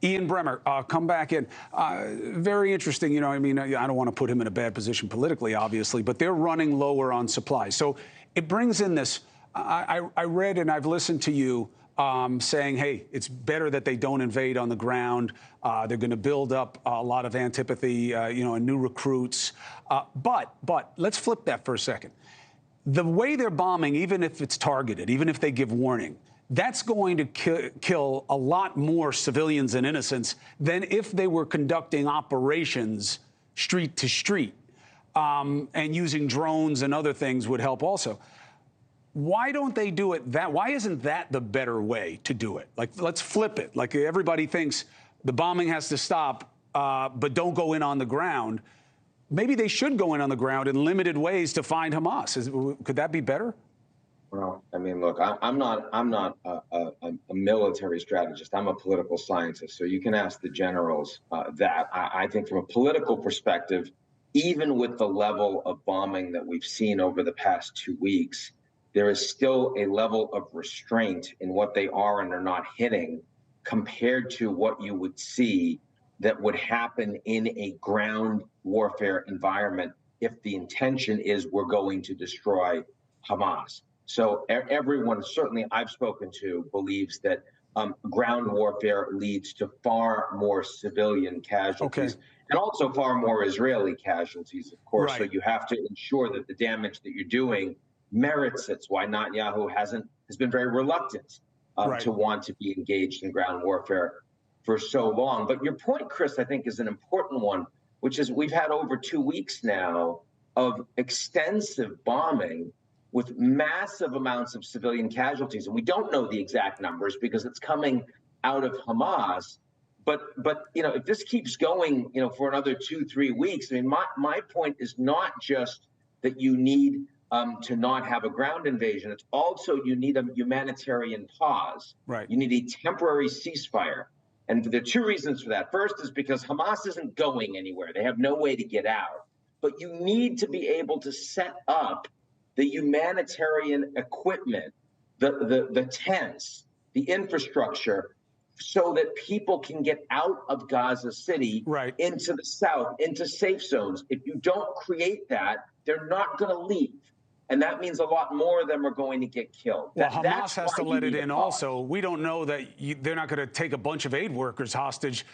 Ian Bremer, come back in. Very interesting. You know, I mean, I don't want to put him in a bad position politically, obviously, but they're running lower on supplies. So it brings in this. I read and I've listened to you saying, hey, it's better that they don't invade on the ground. They're going to build up a lot of antipathy, and new recruits. But let's flip that for a second. The way they're bombing, even if it's targeted, even if they give warning, that's going to kill a lot more civilians and innocents than if they were conducting operations street to street. And using drones and other things would help also. Why don't they do it that? Why isn't that the better way to do it? Like, let's flip it. Like, everybody thinks the bombing has to stop, but don't go in on the ground. Maybe they should go in on the ground in limited ways to find Hamas. Could that be better? Well, I mean, look, I'm not a military strategist. I'm a political scientist. So you can ask the generals that. I think from a political perspective, even with the level of bombing that we've seen over the past 2 weeks, there is still a level of restraint in what they are and are not hitting compared to what you would see that would happen in a ground warfare environment if the intention is we're going to destroy Hamas. So everyone, certainly I've spoken to, believes that ground warfare leads to far more civilian casualties and also far more Israeli casualties, of course. Right. So you have to ensure that the damage that you're doing merits it. It's why Netanyahu has been very reluctant to want to be engaged in ground warfare for so long. But your point, Chris, I think is an important one, which is we've had over 2 weeks now of extensive bombing with massive amounts of civilian casualties. And we don't know the exact numbers because it's coming out of Hamas. But if this keeps going, for another 2-3 weeks, I mean, my point is not just that you need to not have a ground invasion. It's also you need a humanitarian pause. Right. You need a temporary ceasefire. And there are 2 reasons for that. First is because Hamas isn't going anywhere. They have no way to get out. But you need to be able to set up the humanitarian equipment, the tents, the infrastructure, so that people can get out of Gaza City into the south, into safe zones. If you don't create that, they're not going to leave. And that means a lot more of them are going to get killed. Well, Hamas has to let it in also. We don't know that they're not going to take a bunch of aid workers hostage,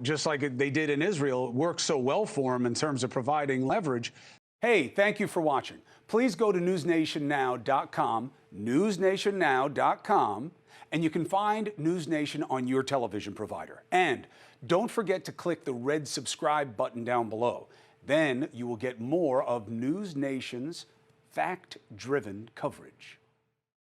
just like they did in Israel. It works so well for them in terms of providing leverage. Hey, thank you for watching. Please go to newsnationnow.com, newsnationnow.com, and you can find NewsNation on your television provider. And don't forget to click the red subscribe button down below. Then you will get more of NewsNation's fact-driven coverage.